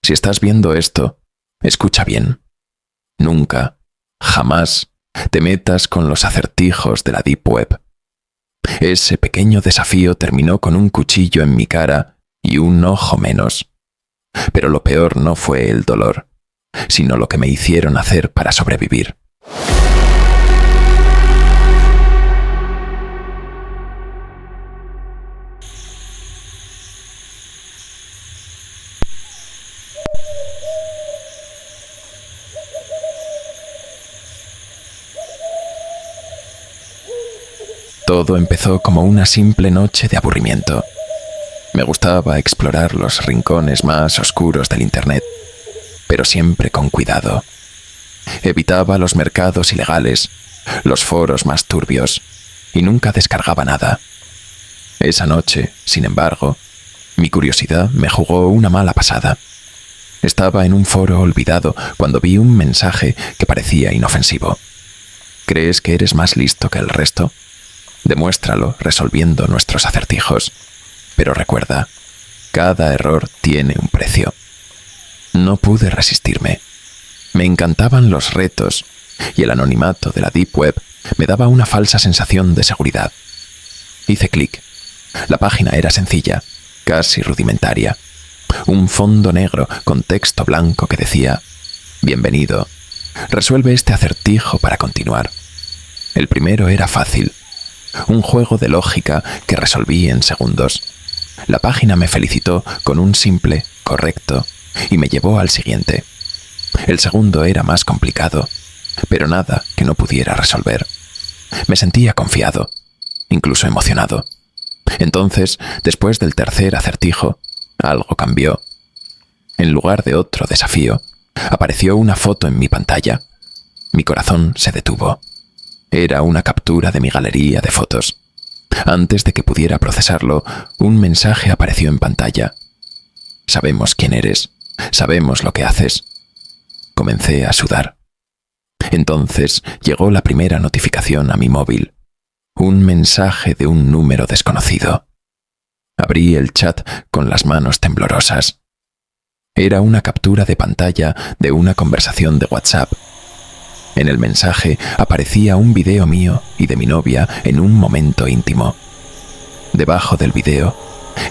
Si estás viendo esto, escucha bien. Nunca, jamás, te metas con los acertijos de la Deep Web. Ese pequeño desafío terminó con un cuchillo en mi cara y un ojo menos. Pero lo peor no fue el dolor, sino lo que me hicieron hacer para sobrevivir. Todo empezó como una simple noche de aburrimiento. Me gustaba explorar los rincones más oscuros del Internet, pero siempre con cuidado. Evitaba los mercados ilegales, los foros más turbios, y nunca descargaba nada. Esa noche, sin embargo, mi curiosidad me jugó una mala pasada. Estaba en un foro olvidado cuando vi un mensaje que parecía inofensivo. ¿Crees que eres más listo que el resto? Demuéstralo resolviendo nuestros acertijos. Pero recuerda, cada error tiene un precio. No pude resistirme. Me encantaban los retos y el anonimato de la Deep Web me daba una falsa sensación de seguridad. Hice clic. La página era sencilla, casi rudimentaria. Un fondo negro con texto blanco que decía: «Bienvenido. Resuelve este acertijo para continuar». El primero era fácil. Un juego de lógica que resolví en segundos. La página me felicitó con un simple «correcto» y me llevó al siguiente. El segundo era más complicado, pero nada que no pudiera resolver. Me sentía confiado, incluso emocionado. Entonces, después del tercer acertijo, algo cambió. En lugar de otro desafío, apareció una foto en mi pantalla. Mi corazón se detuvo. Era una captura de mi galería de fotos. Antes de que pudiera procesarlo, un mensaje apareció en pantalla. «Sabemos quién eres. Sabemos lo que haces». Comencé a sudar. Entonces llegó la primera notificación a mi móvil. Un mensaje de un número desconocido. Abrí el chat con las manos temblorosas. Era una captura de pantalla de una conversación de WhatsApp. En el mensaje aparecía un video mío y de mi novia en un momento íntimo. Debajo del video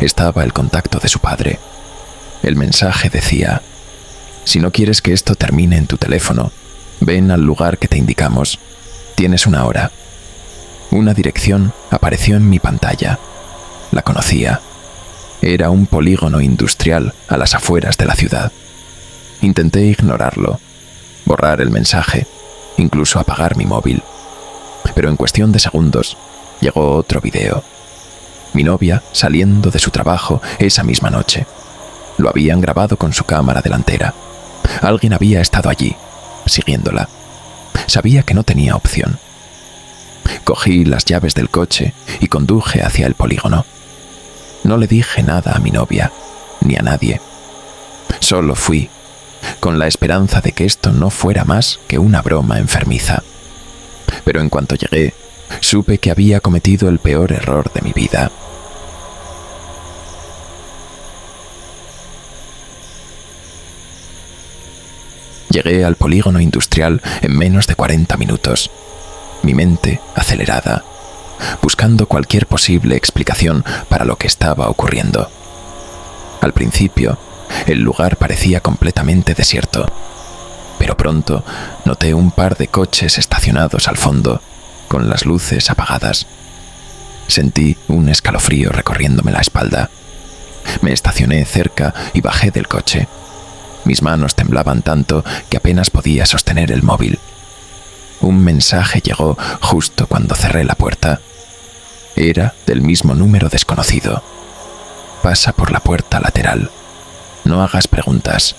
estaba el contacto de su padre. El mensaje decía: «Si no quieres que esto termine en tu teléfono, ven al lugar que te indicamos. Tienes una hora». Una dirección apareció en mi pantalla. La conocía. Era un polígono industrial a las afueras de la ciudad. Intenté ignorarlo, borrar el mensaje, incluso apagar mi móvil. Pero en cuestión de segundos, llegó otro video. Mi novia saliendo de su trabajo esa misma noche. Lo habían grabado con su cámara delantera. Alguien había estado allí, siguiéndola. Sabía que no tenía opción. Cogí las llaves del coche y conduje hacia el polígono. No le dije nada a mi novia, ni a nadie. Solo fui, con la esperanza de que esto no fuera más que una broma enfermiza. Pero en cuanto llegué, supe que había cometido el peor error de mi vida. Llegué al polígono industrial en menos de 40 minutos. Mi mente acelerada, buscando cualquier posible explicación para lo que estaba ocurriendo. Al principio, el lugar parecía completamente desierto, pero pronto noté un par de coches estacionados al fondo, con las luces apagadas. Sentí un escalofrío recorriéndome la espalda. Me estacioné cerca y bajé del coche. Mis manos temblaban tanto que apenas podía sostener el móvil. Un mensaje llegó justo cuando cerré la puerta. Era del mismo número desconocido. «Pasa por la puerta lateral. No hagas preguntas».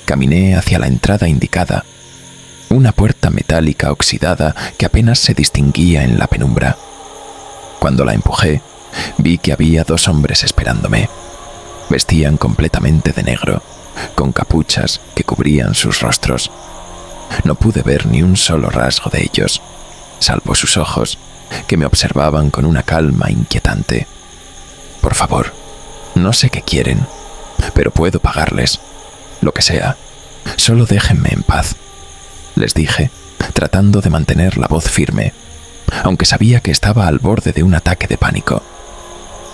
Caminé hacia la entrada indicada. Una puerta metálica oxidada que apenas se distinguía en la penumbra. Cuando la empujé, vi que había dos hombres esperándome. Vestían completamente de negro, con capuchas que cubrían sus rostros. No pude ver ni un solo rasgo de ellos, salvo sus ojos, que me observaban con una calma inquietante. «Por favor, no sé qué quieren, pero puedo pagarles», lo que sea. Solo déjenme en paz, les dije, tratando de mantener la voz firme, aunque sabía que estaba al borde de un ataque de pánico.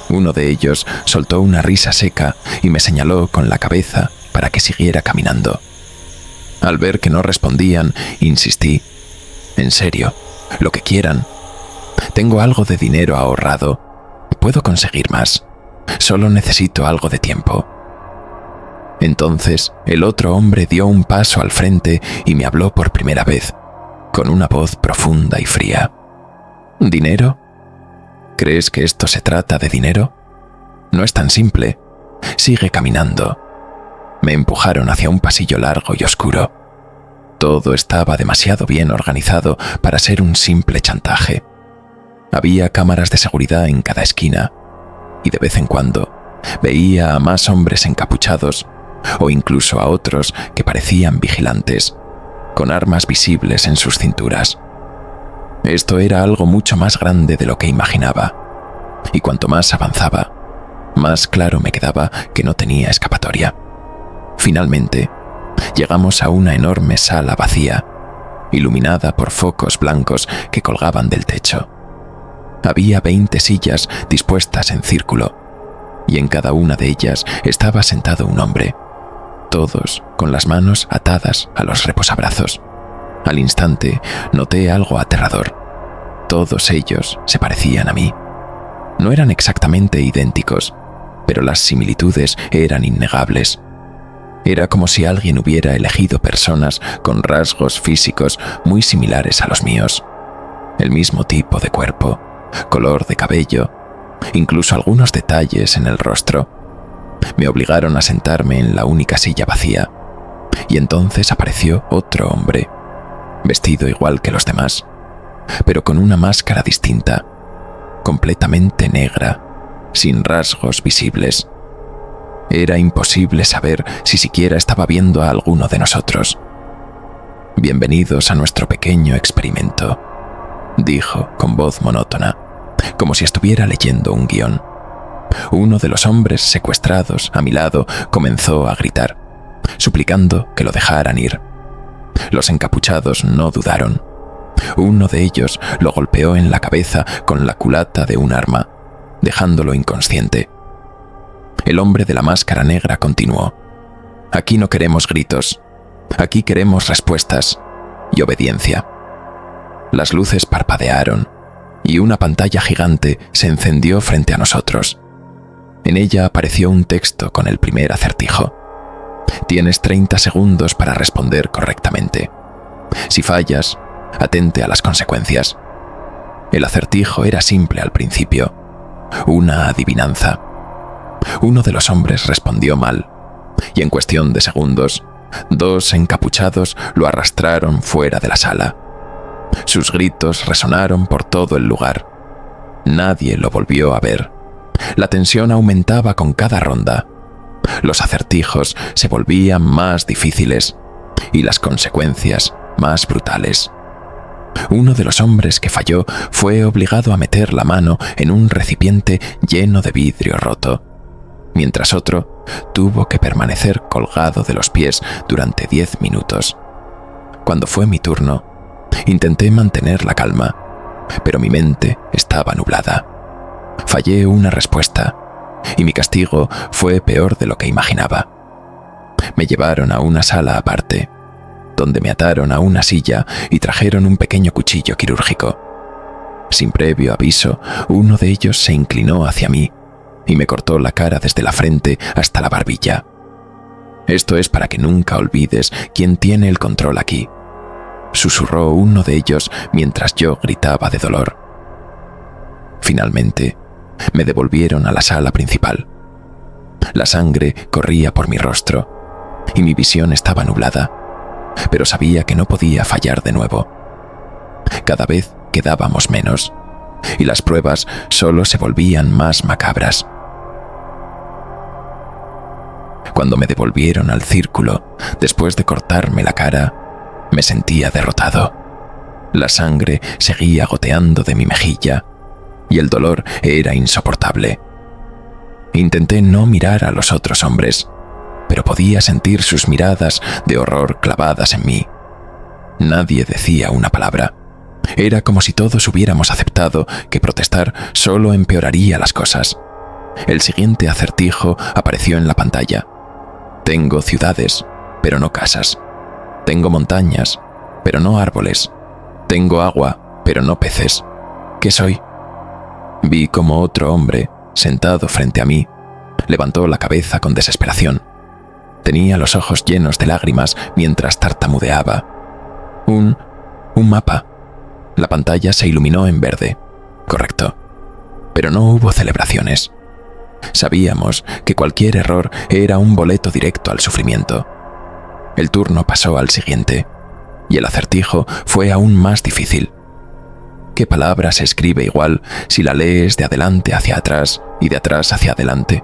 Uno de ellos soltó una risa seca y me señaló con la cabeza para que siguiera caminando. Al ver que no respondían, insistí. En serio, lo que quieran. Tengo algo de dinero ahorrado. Puedo conseguir más. Solo necesito algo de tiempo. Entonces, el otro hombre dio un paso al frente y me habló por primera vez, con una voz profunda y fría. ¿Dinero? ¿Crees que esto se trata de dinero? No es tan simple. Sigue caminando. Me empujaron hacia un pasillo largo y oscuro. Todo estaba demasiado bien organizado para ser un simple chantaje. Había cámaras de seguridad en cada esquina, y de vez en cuando veía a más hombres encapuchados, o incluso a otros que parecían vigilantes, con armas visibles en sus cinturas. Esto era algo mucho más grande de lo que imaginaba, y cuanto más avanzaba, más claro me quedaba que no tenía escapatoria. Finalmente, llegamos a una enorme sala vacía, iluminada por focos blancos que colgaban del techo. Había 20 sillas dispuestas en círculo, y en cada una de ellas estaba sentado un hombre, todos con las manos atadas a los reposabrazos. Al instante noté algo aterrador. Todos ellos se parecían a mí. No eran exactamente idénticos, pero las similitudes eran innegables. Era como si alguien hubiera elegido personas con rasgos físicos muy similares a los míos. El mismo tipo de cuerpo, color de cabello, incluso algunos detalles en el rostro. Me obligaron a sentarme en la única silla vacía, y entonces apareció otro hombre, vestido igual que los demás, pero con una máscara distinta, completamente negra, sin rasgos visibles. Era imposible saber si siquiera estaba viendo a alguno de nosotros. «Bienvenidos a nuestro pequeño experimento», dijo con voz monótona, como si estuviera leyendo un guión. Uno de los hombres secuestrados a mi lado comenzó a gritar, suplicando que lo dejaran ir. Los encapuchados no dudaron. Uno de ellos lo golpeó en la cabeza con la culata de un arma, dejándolo inconsciente. El hombre de la máscara negra continuó: «Aquí no queremos gritos. Aquí queremos respuestas y obediencia». Las luces parpadearon y una pantalla gigante se encendió frente a nosotros. En ella apareció un texto con el primer acertijo. «Tienes 30 segundos para responder correctamente. Si fallas, atente a las consecuencias». El acertijo era simple al principio, una adivinanza. Uno de los hombres respondió mal, y en cuestión de segundos, 2 encapuchados lo arrastraron fuera de la sala. Sus gritos resonaron por todo el lugar. Nadie lo volvió a ver. La tensión aumentaba con cada ronda. Los acertijos se volvían más difíciles y las consecuencias más brutales. Uno de los hombres que falló fue obligado a meter la mano en un recipiente lleno de vidrio roto, mientras otro tuvo que permanecer colgado de los pies durante 10 minutos. Cuando fue mi turno, intenté mantener la calma, pero mi mente estaba nublada. Fallé una respuesta, y mi castigo fue peor de lo que imaginaba. Me llevaron a una sala aparte, donde me ataron a una silla y trajeron un pequeño cuchillo quirúrgico. Sin previo aviso, uno de ellos se inclinó hacia mí y me cortó la cara desde la frente hasta la barbilla. «Esto es para que nunca olvides quién tiene el control aquí», susurró uno de ellos mientras yo gritaba de dolor. Finalmente, me devolvieron a la sala principal. La sangre corría por mi rostro y mi visión estaba nublada, pero sabía que no podía fallar de nuevo. Cada vez quedábamos menos, y las pruebas solo se volvían más macabras. Cuando me devolvieron al círculo, después de cortarme la cara, me sentía derrotado. La sangre seguía goteando de mi mejilla, y el dolor era insoportable. Intenté no mirar a los otros hombres, pero podía sentir sus miradas de horror clavadas en mí. Nadie decía una palabra. Era como si todos hubiéramos aceptado que protestar solo empeoraría las cosas. El siguiente acertijo apareció en la pantalla. Tengo ciudades, pero no casas. Tengo montañas, pero no árboles. Tengo agua, pero no peces. ¿Qué soy? Vi como otro hombre, sentado frente a mí, levantó la cabeza con desesperación. Tenía los ojos llenos de lágrimas mientras tartamudeaba. Un mapa. La pantalla se iluminó en verde. Correcto. Pero no hubo celebraciones. Sabíamos que cualquier error era un boleto directo al sufrimiento. El turno pasó al siguiente, y el acertijo fue aún más difícil. ¿Qué palabra se escribe igual si la lees de adelante hacia atrás y de atrás hacia adelante?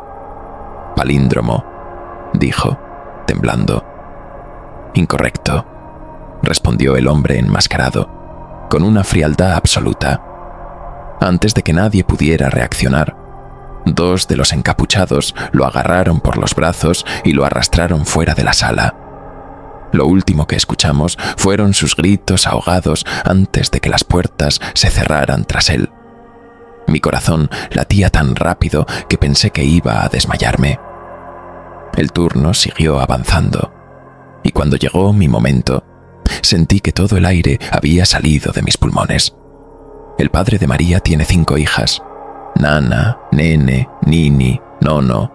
Palíndromo, dijo, temblando. Incorrecto, respondió el hombre enmascarado, con una frialdad absoluta. Antes de que nadie pudiera reaccionar, dos de los encapuchados lo agarraron por los brazos y lo arrastraron fuera de la sala. Lo último que escuchamos fueron sus gritos ahogados antes de que las puertas se cerraran tras él. Mi corazón latía tan rápido que pensé que iba a desmayarme. El turno siguió avanzando, y cuando llegó mi momento, sentí que todo el aire había salido de mis pulmones. El padre de María tiene 5 hijas. Nana, Nene, Nini, Nono.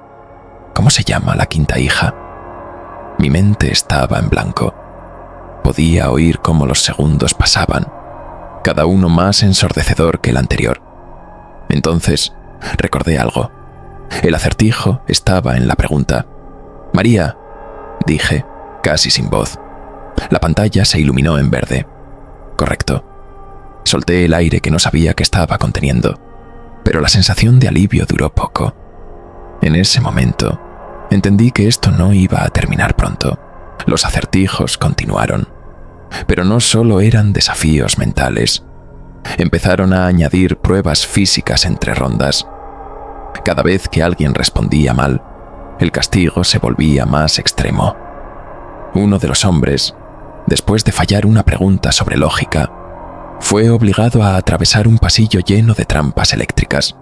¿Cómo se llama la 5ª hija? Mi mente estaba en blanco. Podía oír cómo los segundos pasaban, cada uno más ensordecedor que el anterior. Entonces, recordé algo. El acertijo estaba en la pregunta. «María», dije, casi sin voz. La pantalla se iluminó en verde. Correcto. Solté el aire que no sabía que estaba conteniendo, pero la sensación de alivio duró poco. En ese momento, entendí que esto no iba a terminar pronto. Los acertijos continuaron. Pero no solo eran desafíos mentales. Empezaron a añadir pruebas físicas entre rondas. Cada vez que alguien respondía mal, el castigo se volvía más extremo. Uno de los hombres, después de fallar una pregunta sobre lógica, fue obligado a atravesar un pasillo lleno de trampas eléctricas.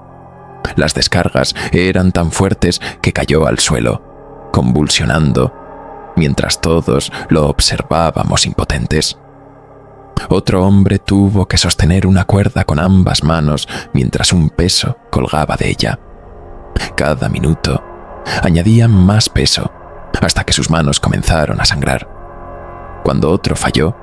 Las descargas eran tan fuertes que cayó al suelo, convulsionando, mientras todos lo observábamos impotentes. Otro hombre tuvo que sostener una cuerda con ambas manos mientras un peso colgaba de ella. Cada minuto añadían más peso hasta que sus manos comenzaron a sangrar. Cuando otro falló,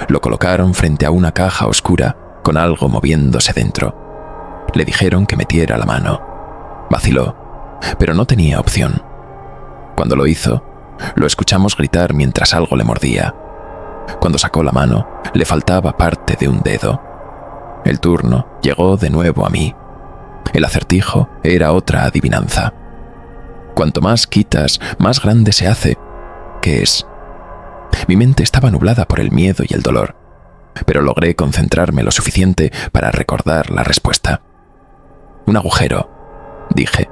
lo colocaron frente a una caja oscura con algo moviéndose dentro. Le dijeron que metiera la mano. Vaciló, pero no tenía opción. Cuando lo hizo, lo escuchamos gritar mientras algo le mordía. Cuando sacó la mano, le faltaba parte de un dedo. El turno llegó de nuevo a mí. El acertijo era otra adivinanza. Cuanto más quitas, más grande se hace. ¿Qué es? Mi mente estaba nublada por el miedo y el dolor, pero logré concentrarme lo suficiente para recordar la respuesta. Un agujero, dije,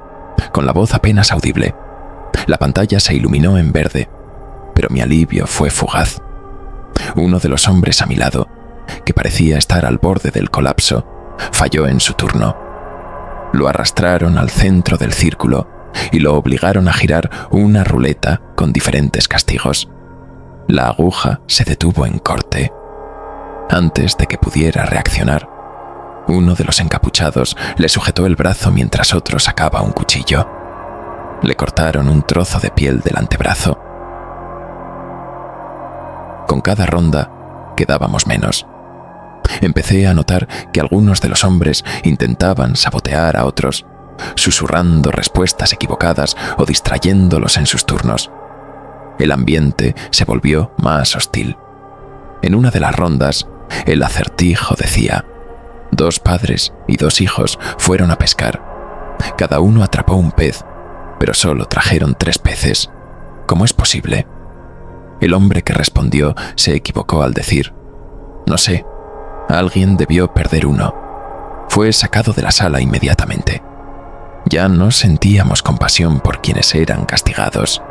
con la voz apenas audible. La pantalla se iluminó en verde, pero mi alivio fue fugaz. Uno de los hombres a mi lado, que parecía estar al borde del colapso, falló en su turno. Lo arrastraron al centro del círculo y lo obligaron a girar una ruleta con diferentes castigos. La aguja se detuvo en corte. Antes de que pudiera reaccionar, uno de los encapuchados le sujetó el brazo mientras otro sacaba un cuchillo. Le cortaron un trozo de piel del antebrazo. Con cada ronda quedábamos menos. Empecé a notar que algunos de los hombres intentaban sabotear a otros, susurrando respuestas equivocadas o distrayéndolos en sus turnos. El ambiente se volvió más hostil. En una de las rondas, el acertijo decía: 2 padres y 2 hijos fueron a pescar. Cada uno atrapó un pez, pero solo trajeron 3 peces. ¿Cómo es posible? El hombre que respondió se equivocó al decir: no sé, alguien debió perder uno. Fue sacado de la sala inmediatamente. Ya no sentíamos compasión por quienes eran castigados.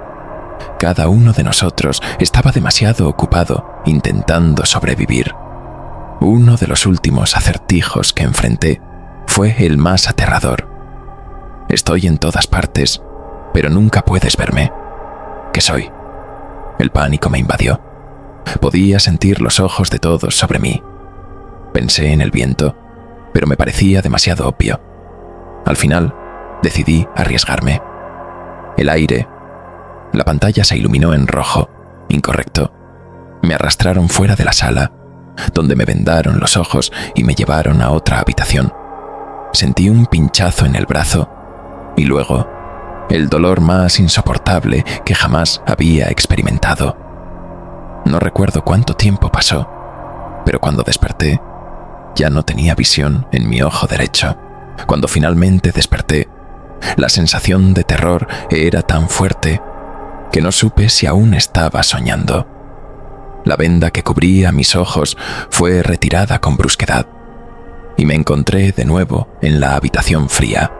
Cada uno de nosotros estaba demasiado ocupado intentando sobrevivir. Uno de los últimos acertijos que enfrenté fue el más aterrador. Estoy en todas partes, pero nunca puedes verme. ¿Qué soy? El pánico me invadió. Podía sentir los ojos de todos sobre mí. Pensé en el viento, pero me parecía demasiado obvio. Al final, decidí arriesgarme. El aire. La pantalla se iluminó en rojo. Incorrecto. Me arrastraron fuera de la sala, donde me vendaron los ojos y me llevaron a otra habitación. Sentí un pinchazo en el brazo y luego el dolor más insoportable que jamás había experimentado. No recuerdo cuánto tiempo pasó, pero cuando desperté, ya no tenía visión en mi ojo derecho. Cuando finalmente desperté, la sensación de terror era tan fuerte que no supe si aún estaba soñando. La venda que cubría mis ojos fue retirada con brusquedad y me encontré de nuevo en la habitación fría,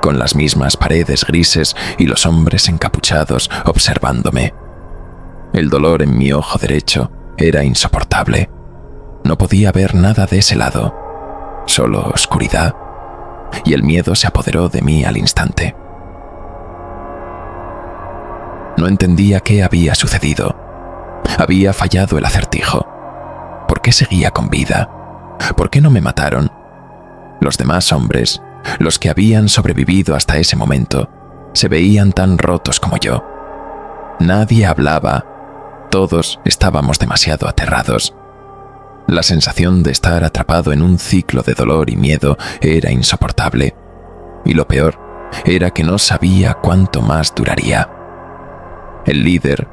con las mismas paredes grises y los hombres encapuchados observándome. El dolor en mi ojo derecho era insoportable. No podía ver nada de ese lado, solo oscuridad, y el miedo se apoderó de mí al instante. No entendía qué había sucedido. Había fallado el acertijo. ¿Por qué seguía con vida? ¿Por qué no me mataron? Los demás hombres, los que habían sobrevivido hasta ese momento, se veían tan rotos como yo. Nadie hablaba. Todos estábamos demasiado aterrados. La sensación de estar atrapado en un ciclo de dolor y miedo era insoportable. Y lo peor era que no sabía cuánto más duraría. El líder,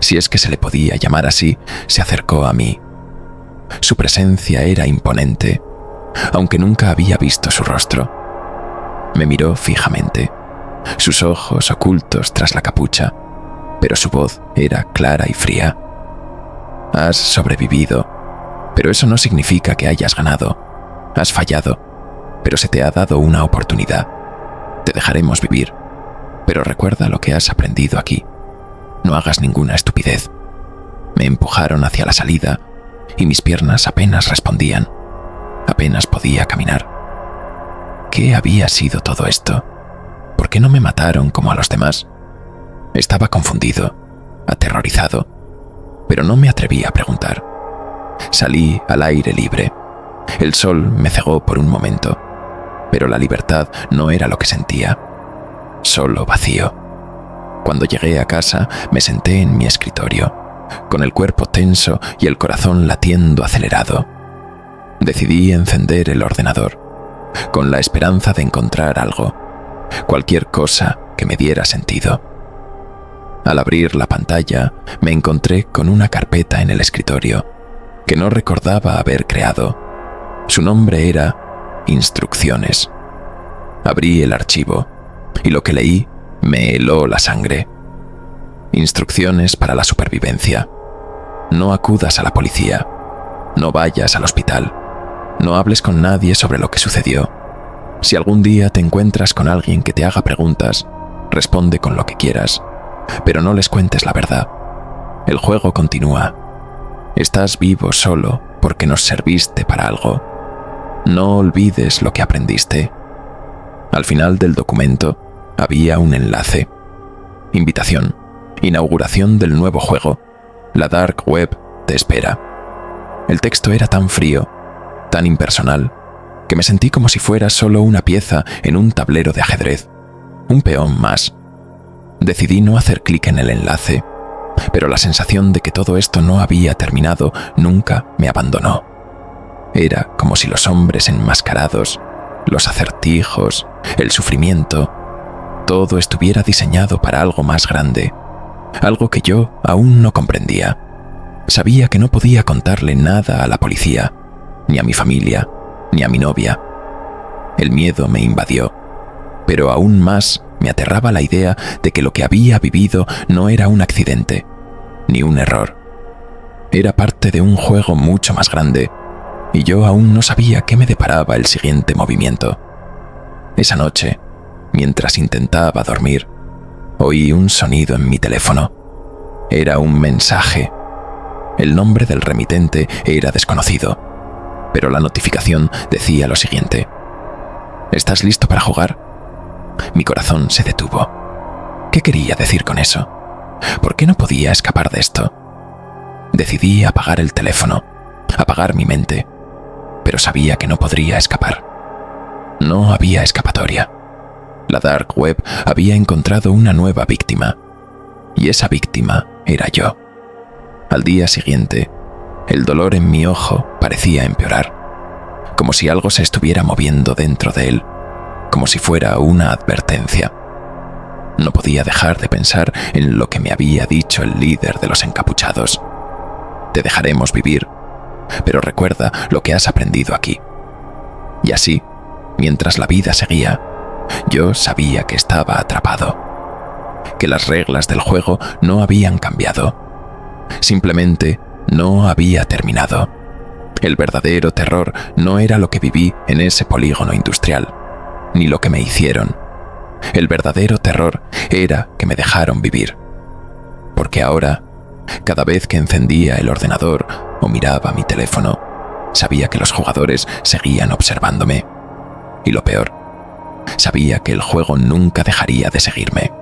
si es que se le podía llamar así, se acercó a mí. Su presencia era imponente, aunque nunca había visto su rostro. Me miró fijamente, sus ojos ocultos tras la capucha, pero su voz era clara y fría. Has sobrevivido, pero eso no significa que hayas ganado. Has fallado, pero se te ha dado una oportunidad. Te dejaremos vivir, pero recuerda lo que has aprendido aquí. No hagas ninguna estupidez. Me empujaron hacia la salida y mis piernas apenas respondían. Apenas podía caminar. ¿Qué había sido todo esto? ¿Por qué no me mataron como a los demás? Estaba confundido, aterrorizado, pero no me atreví a preguntar. Salí al aire libre. El sol me cegó por un momento, pero la libertad no era lo que sentía, solo vacío. Cuando llegué a casa, me senté en mi escritorio, con el cuerpo tenso y el corazón latiendo acelerado. Decidí encender el ordenador, con la esperanza de encontrar algo, cualquier cosa que me diera sentido. Al abrir la pantalla, me encontré con una carpeta en el escritorio que no recordaba haber creado. Su nombre era Instrucciones. Abrí el archivo y lo que leí me heló la sangre. Instrucciones para la supervivencia. No acudas a la policía. No vayas al hospital. No hables con nadie sobre lo que sucedió. Si algún día te encuentras con alguien que te haga preguntas, responde con lo que quieras, pero no les cuentes la verdad. El juego continúa. Estás vivo solo porque nos serviste para algo. No olvides lo que aprendiste. Al final del documento había un enlace. Invitación. Inauguración del nuevo juego. La Dark Web te espera. El texto era tan frío, tan impersonal, que me sentí como si fuera solo una pieza en un tablero de ajedrez. Un peón más. Decidí no hacer clic en el enlace, pero la sensación de que todo esto no había terminado nunca me abandonó. Era como si los hombres enmascarados, los acertijos, el sufrimiento, todo estuviera diseñado para algo más grande, algo que yo aún no comprendía. Sabía que no podía contarle nada a la policía, ni a mi familia, ni a mi novia. El miedo me invadió, pero aún más me aterraba la idea de que lo que había vivido no era un accidente, ni un error. Era parte de un juego mucho más grande, y yo aún no sabía qué me deparaba el siguiente movimiento. Esa noche, mientras intentaba dormir, oí un sonido en mi teléfono. era un mensaje. El nombre del remitente era desconocido, pero la notificación decía lo siguiente: ¿estás listo para jugar? Mi corazón se detuvo. ¿Qué quería decir con eso? ¿Por qué no podía escapar de esto? Decidí apagar el teléfono, apagar mi mente, pero sabía que no podría escapar. No había escapatoria. La Dark Web había encontrado una nueva víctima, y esa víctima era yo. Al día siguiente, el dolor en mi ojo parecía empeorar, como si algo se estuviera moviendo dentro de él, como si fuera una advertencia. No podía dejar de pensar en lo que me había dicho el líder de los encapuchados. Te dejaremos vivir, pero recuerda lo que has aprendido aquí. Y así, mientras la vida seguía, yo sabía que estaba atrapado, que las reglas del juego no habían cambiado. Simplemente no había terminado. El verdadero terror no era lo que viví en ese polígono industrial, ni lo que me hicieron. El verdadero terror era que me dejaron vivir. Porque ahora, cada vez que encendía el ordenador o miraba mi teléfono, sabía que los jugadores seguían observándome. Y lo peor, sabía que el juego nunca dejaría de seguirme.